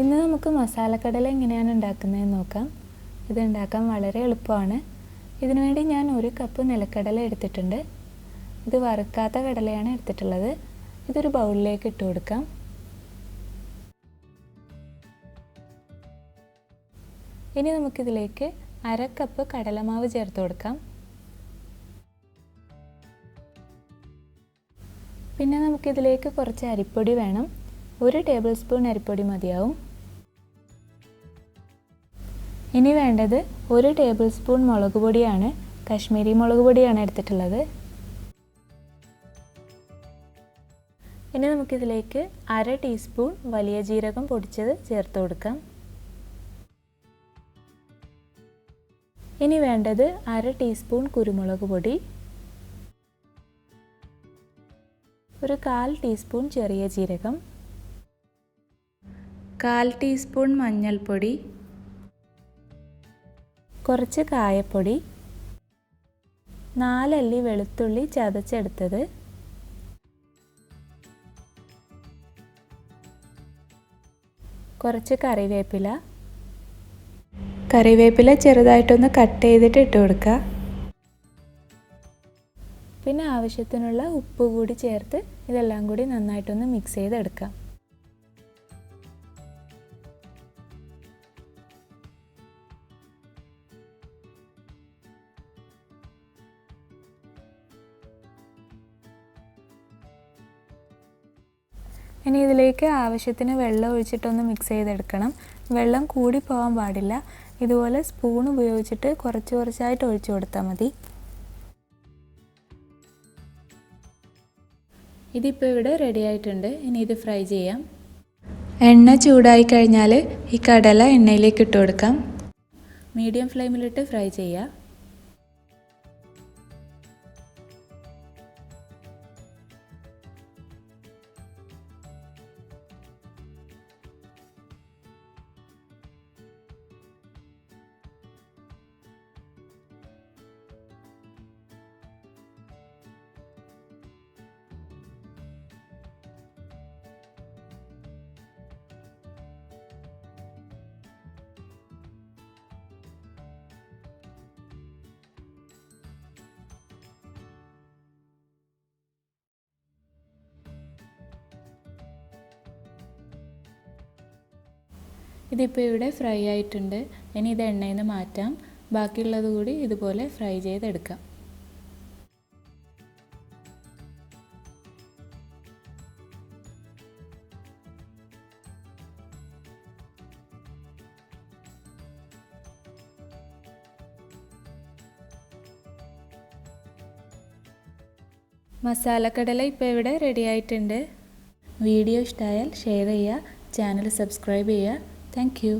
ഇന്ന് നമുക്ക് മസാലക്കടല എങ്ങനെയാണ് ഉണ്ടാക്കുന്നതെന്ന് നോക്കാം. ഇത് ഉണ്ടാക്കാൻ വളരെ എളുപ്പമാണ്. ഇതിനുവേണ്ടി ഞാൻ 1 കപ്പ് നിലക്കടല എടുത്തിട്ടുണ്ട്. ഇത് വറുക്കാത്ത കടലയാണ് എടുത്തിട്ടുള്ളത്. ഇതൊരു ബൗളിലേക്ക് ഇട്ട് കൊടുക്കാം. ഇനി നമുക്കിതിലേക്ക് 1/2 കപ്പ് കടലമാവ് ചേർത്ത് കൊടുക്കാം. പിന്നെ നമുക്കിതിലേക്ക് കുറച്ച് അരിപ്പൊടി വേണം. 1 ടേബിൾ സ്പൂൺ അരിപ്പൊടി മതിയാവും. ഇനി വേണ്ടത് 1 ടേബിൾ സ്പൂൺ മുളക് പൊടിയാണ്. കശ്മീരി മുളക് പൊടിയാണ് എടുത്തിട്ടുള്ളത്. ഇനി നമുക്കിതിലേക്ക് 1/2 ടീസ്പൂൺ വലിയ ജീരകം പൊടിച്ചത് ചേർത്ത് കൊടുക്കാം. ഇനി വേണ്ടത് 1/2 ടീസ്പൂൺ കുരുമുളക് പൊടി, 1/4 ടീസ്പൂൺ ചെറിയ ജീരകം, 1/4 ടീസ്പൂൺ മഞ്ഞൾപ്പൊടി, കുറച്ച് കായപ്പൊടി, 4 അല്ലി വെളുത്തുള്ളി ചതച്ചെടുത്തത്, കുറച്ച് കറിവേപ്പില. കറിവേപ്പില ചെറുതായിട്ടൊന്ന് കട്ട് ചെയ്തിട്ട് ഇട്ട് കൊടുക്കുക. പിന്നെ ആവശ്യത്തിനുള്ള ഉപ്പ് കൂടി ചേർത്ത് ഇതെല്ലാം കൂടി നന്നായിട്ടൊന്ന് മിക്സ് ചെയ്തെടുക്കാം. ഇനി ഇതിലേക്ക് ആവശ്യത്തിന് വെള്ളം ഒഴിച്ചിട്ടൊന്ന് മിക്സ് ചെയ്തെടുക്കണം. വെള്ളം കൂടി പോകാൻ പാടില്ല. ഇതുപോലെ സ്പൂൺ ഉപയോഗിച്ചിട്ട് കുറച്ച് കുറച്ചായിട്ട് ഒഴിച്ചു കൊടുത്താൽ മതി. ഇതിപ്പോൾ ഇവിടെ റെഡി ആയിട്ടുണ്ട്. ഇനി ഇത് ഫ്രൈ ചെയ്യാം. എണ്ണ ചൂടായി കഴിഞ്ഞാൽ ഈ കടല എണ്ണയിലേക്ക് ഇട്ട് കൊടുക്കാം. മീഡിയം ഫ്ലെയിമിലിട്ട് ഫ്രൈ ചെയ്യുക. ഇതിപ്പോൾ ഇവിടെ ഫ്രൈ ആയിട്ടുണ്ട്. ഇനി ഇത് എണ്ണയിൽ നിന്ന് മാറ്റാം. ബാക്കിയുള്ളത് കൂടി ഇതുപോലെ ഫ്രൈ ചെയ്തെടുക്കാം. മസാലക്കടല ഇപ്പോൾ ഇവിടെ റെഡി ആയിട്ടുണ്ട്. വീഡിയോ ഇഷ്ടമായാൽ ഷെയർ ചെയ്യുക, ചാനൽ സബ്സ്ക്രൈബ് ചെയ്യുക. Thank you.